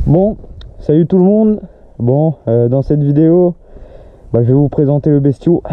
Bon, salut tout le monde. Bon, dans cette vidéo, je vais vous présenter le bestiau.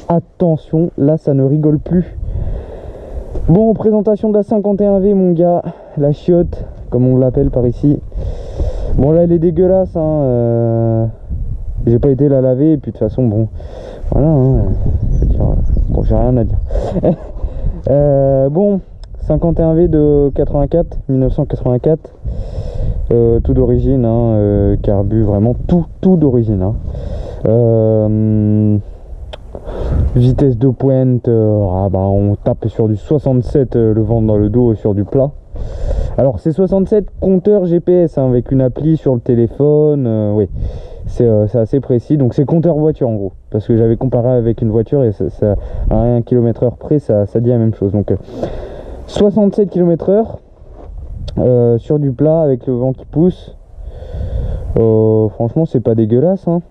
Attention, là ça ne rigole plus. Bon, présentation de la 51V mon gars, la chiotte, comme on l'appelle par ici. Bon là elle est dégueulasse, hein. J'ai pas été la laver et puis de toute façon bon, voilà, hein, je veux dire, bon j'ai rien à dire. Bon, 51V de 84, 1984. Tout d'origine, hein, carbu, vraiment tout d'origine, hein. Vitesse de pointe, on tape sur du 67, le ventre dans le dos, sur du plat. Alors c'est 67 compteur GPS, hein, avec une appli sur le téléphone, oui, c'est assez précis. Donc c'est compteur voiture en gros, parce que j'avais comparé avec une voiture et ça à 1 km/h près ça dit la même chose. Donc 67 km/h sur du plat avec le vent qui pousse. Franchement c'est pas dégueulasse, hein.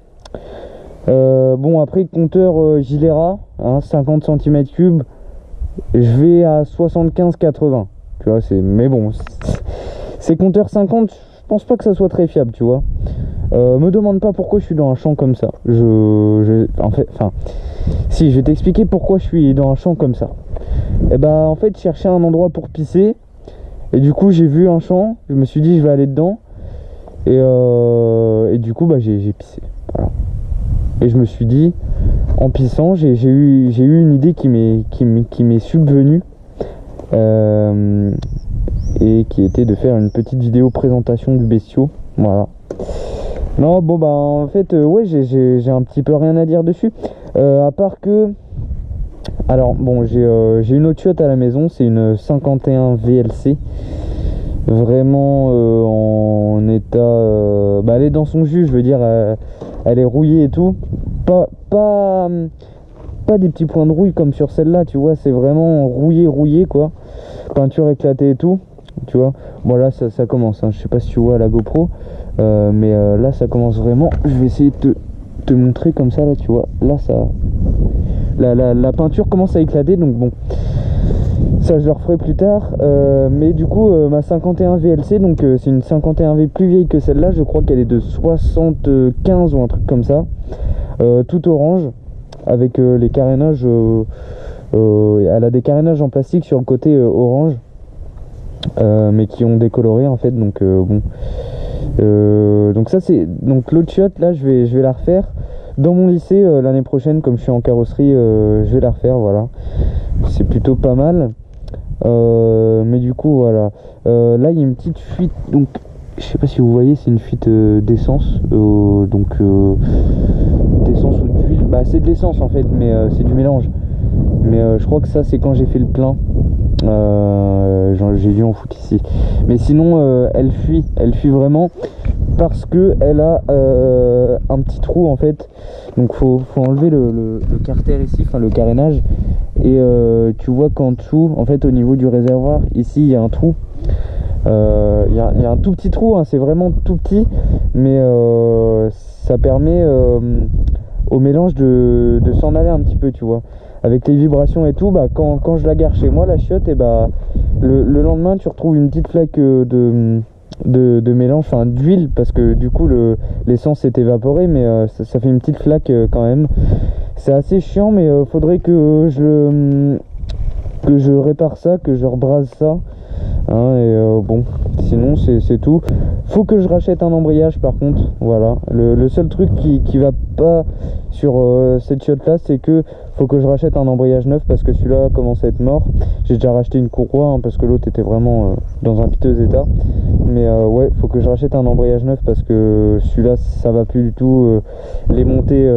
Bon après compteur Gilera, hein, 50 cm3, je vais à 75-80, tu vois, mais bon, ces compteurs 50, je pense pas que ça soit très fiable, tu vois. Me demande pas pourquoi je suis dans un champ comme ça. Si, je vais t'expliquer pourquoi je suis dans un champ comme ça. Et en fait, je cherchais un endroit pour pisser et du coup j'ai vu un champ, je me suis dit je vais aller dedans et du coup j'ai pissé, voilà. Et je me suis dit, en pissant, j'ai eu une idée qui m'est subvenue, et qui était de faire une petite vidéo présentation du bestiau, voilà. Non, bon en fait, ouais, j'ai un petit peu rien à dire dessus, à part que, alors bon, j'ai une autre chiotte à la maison, c'est une 51 VLC, vraiment en état, elle est dans son jus, je veux dire, elle est rouillée et tout, pas des petits points de rouille comme sur celle-là, tu vois, c'est vraiment rouillé quoi, peinture éclatée et tout, tu vois. Bon là ça commence, hein. Je sais pas si tu vois la GoPro, mais là ça commence vraiment. Je vais essayer de te montrer comme ça, là tu vois, là ça, la peinture commence à éclater, donc bon, ça je le referai plus tard. Mais du coup ma 51 VLC, donc c'est une 51V plus vieille que celle-là, je crois qu'elle est de 75 ou un truc comme ça, tout orange, avec les carénages, elle a des carénages en plastique sur le côté orange, mais qui ont décoloré en fait, donc bon, donc ça c'est, donc l'autre chiotte là je vais la refaire dans mon lycée l'année prochaine, comme je suis en carrosserie, je vais la refaire, voilà, c'est plutôt pas mal. Mais du coup voilà, là il y a une petite fuite, donc je sais pas si vous voyez, c'est une fuite d'essence, donc d'essence ou d'huile, c'est de l'essence en fait, mais c'est du mélange, mais je crois que ça c'est quand j'ai fait le plein, j'ai dû en foutre ici, mais sinon elle fuit vraiment parce que elle a un petit trou en fait, donc faut enlever le carter ici, enfin le carénage, et tu vois qu'en dessous en fait, au niveau du réservoir ici, il y a un trou, il y a un tout petit trou, hein, c'est vraiment tout petit, mais ça permet au mélange de s'en aller un petit peu, tu vois, avec les vibrations et tout. Quand je la gare chez moi la chiotte, et le lendemain tu retrouves une petite flaque de mélange, enfin d'huile, parce que du coup l'essence s'est évaporée, mais ça fait une petite flaque quand même. C'est assez chiant, mais faudrait que je répare ça, que je rebrase ça, hein, et bon, sinon c'est tout. Faut que je rachète un embrayage par contre, voilà. Le seul truc qui va pas sur cette chiotte là, c'est que faut que je rachète un embrayage neuf, parce que celui-là commence à être mort. J'ai déjà racheté une courroie, hein, parce que l'autre était vraiment dans un piteux état, mais ouais, faut que je rachète un embrayage neuf, parce que celui-là ça va plus du tout. Les montées,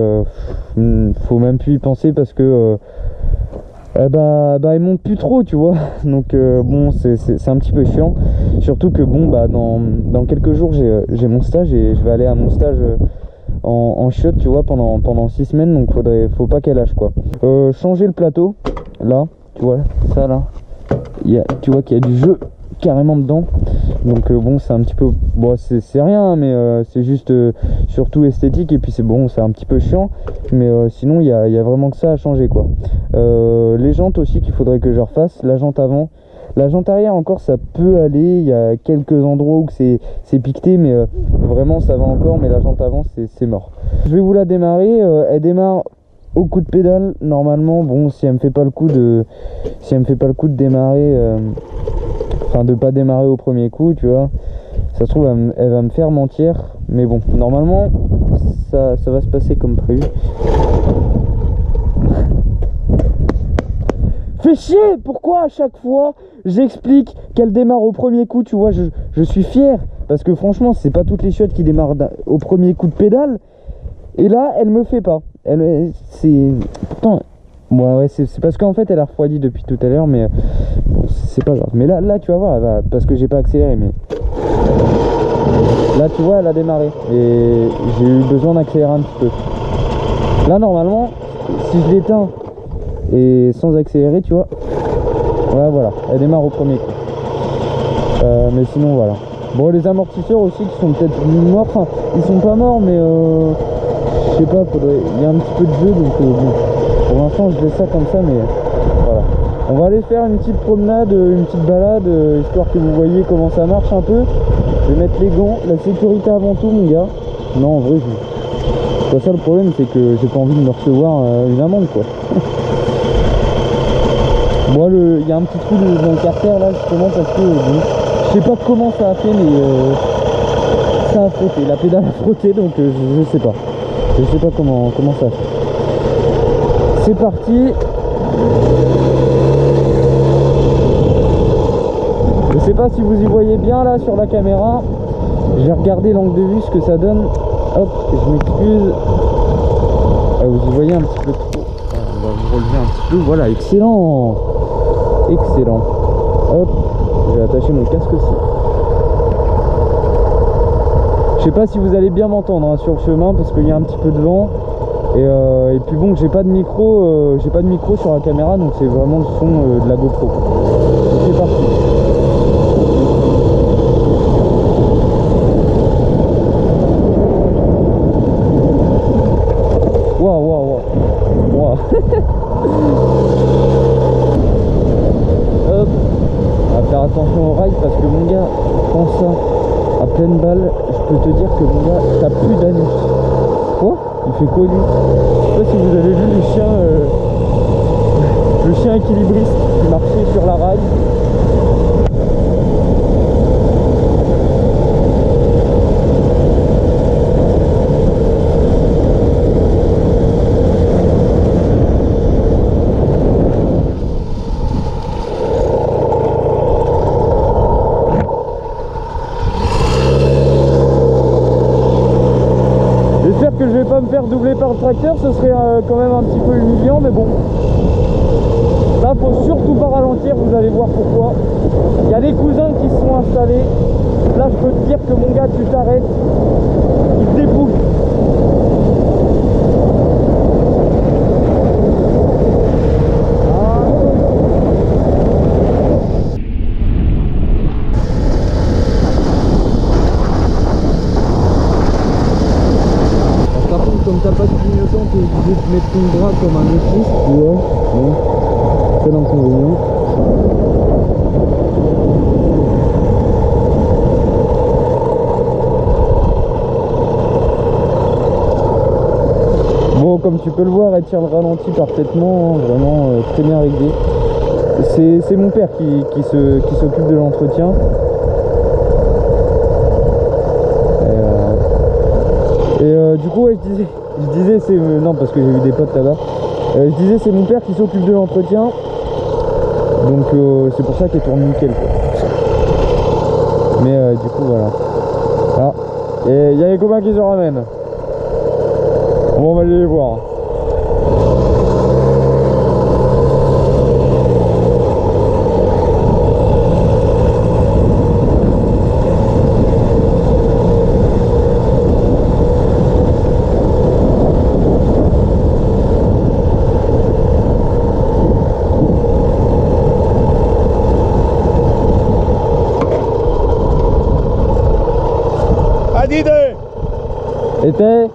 faut même plus y penser, parce que il monte plus trop, tu vois. Donc bon, c'est un petit peu chiant, surtout que bon, dans quelques jours j'ai mon stage, et je vais aller à mon stage en chiotte, tu vois, pendant 6 semaines, donc faut pas qu'elle lâche quoi. Changer le plateau, là tu vois, ça là, tu vois qu'il y a du jeu carrément dedans, donc bon, c'est un petit peu, bon, c'est rien, mais c'est juste surtout esthétique, et puis c'est bon, c'est un petit peu chiant, mais sinon il y a vraiment que ça à changer quoi. Les jantes aussi qu'il faudrait que je refasse, la jante avant, La jante arrière encore ça peut aller, il y a quelques endroits où c'est piqueté, mais vraiment ça va encore, mais la jante avant c'est mort. Je vais vous la démarrer, elle démarre au coup de pédale normalement. Bon, si elle me fait pas le coup de démarrer, enfin de pas démarrer au premier coup, tu vois, ça se trouve elle va me faire mentir, mais bon, normalement ça va se passer comme prévu. Fais chier, pourquoi à chaque fois j'explique qu'elle démarre au premier coup, tu vois, je suis fier, parce que franchement c'est pas toutes les chiottes qui démarrent au premier coup de pédale, et là elle me fait pas, c'est pourtant ouais, c'est parce qu'en fait elle a refroidi depuis tout à l'heure, mais bon, c'est pas grave. Mais là tu vas voir, elle va, parce que j'ai pas accéléré, mais là tu vois elle a démarré et j'ai eu besoin d'accélérer un petit peu. Là normalement si je l'éteins et sans accélérer, tu vois, ouais, voilà, elle démarre au premier coup. Mais sinon voilà. Bon, les amortisseurs aussi qui sont peut-être morts, enfin ils sont pas morts, mais je sais pas, il y a un petit peu de jeu, donc bon, pour l'instant je laisse ça comme ça, mais voilà. On va aller faire une petite promenade, une petite balade, histoire que vous voyez comment ça marche un peu. Je vais mettre les gants, la sécurité avant tout mon gars. Non, en vrai c'est pas ça le problème, c'est que j'ai pas envie de me recevoir une amende, quoi. Bon, il y a un petit trou dans le carter là justement parce que bon, je sais pas comment ça a fait, mais ça a frotté, la pédale a frotté, donc je sais pas. Je sais pas comment ça a fait. C'est parti. Je sais pas si vous y voyez bien là sur la caméra. Je vais regarder l'angle de vue, ce que ça donne. Hop, je m'excuse. Vous y voyez un petit peu trop. On va vous relever un petit peu. Voilà, excellent. Excellent. Hop, je vais attacher mon casque aussi. Je sais pas si vous allez bien m'entendre hein, sur le chemin, parce qu'il y a un petit peu de vent. Et puis bon, j'ai pas de micro sur la caméra, donc c'est vraiment le son de la GoPro. Donc c'est parti. Waouh. Hop, on va faire attention au rail parce que mon gars, prends ça à pleine balle, je peux te dire que mon gars, t'as plus d'anus. Quoi? Il fait quoi lui? Je sais pas si vous avez vu le chien équilibriste qui marchait sur la rail. J'espère que je vais pas me faire doubler par le tracteur, ce serait quand même un petit peu humiliant, mais bon. Là, faut surtout pas ralentir, vous allez voir pourquoi. Il y a des cousins qui se sont installés. Là, je peux te dire que mon gars, tu t'arrêtes, il te dépouille. Comme t'as pas de clignotant, t'es obligé de mettre ton bras comme un autiste, tu vois. Bon, c'est l'inconvénient. Bon, comme tu peux le voir, elle tire le ralenti parfaitement, hein, vraiment très bien réglé. C'est mon père qui s'occupe de l'entretien. Du coup, ouais, je disais c'est non, parce que j'ai eu des potes là-bas. Je disais c'est mon père qui s'occupe de l'entretien, donc c'est pour ça qu'elle tourne nickel, quoi. Mais du coup voilà. Ah, et il y a les copains qui se ramènent. Bon, on va aller les voir. Était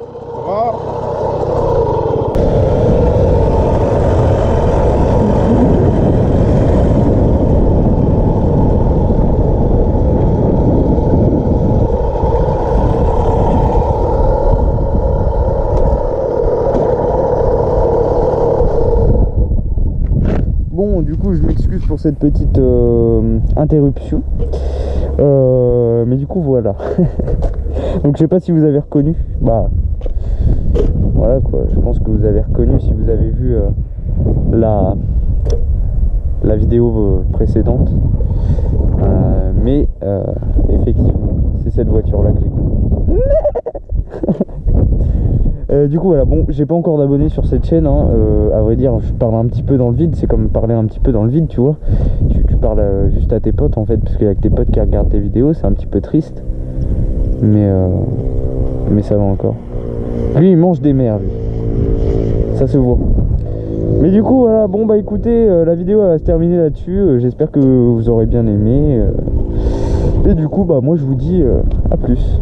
du coup je m'excuse pour cette petite interruption. Mais du coup voilà. Donc je sais pas si vous avez reconnu. Bah voilà quoi, je pense que vous avez reconnu si vous avez vu la vidéo précédente. Mais effectivement, c'est cette voiture là que j'ai connue. Du coup voilà, bon, j'ai pas encore d'abonnés sur cette chaîne, hein. À vrai dire, je parle un petit peu dans le vide, c'est comme parler un petit peu dans le vide, tu vois. Tu parles juste à tes potes en fait, parce qu'il y a que tes potes qui regardent tes vidéos, c'est un petit peu triste. Mais ça va encore. Lui il mange des mers, lui. Ça se voit. Mais du coup voilà, bon bah écoutez, la vidéo va se terminer là-dessus. J'espère que vous aurez bien aimé. Et du coup bah moi je vous dis à plus.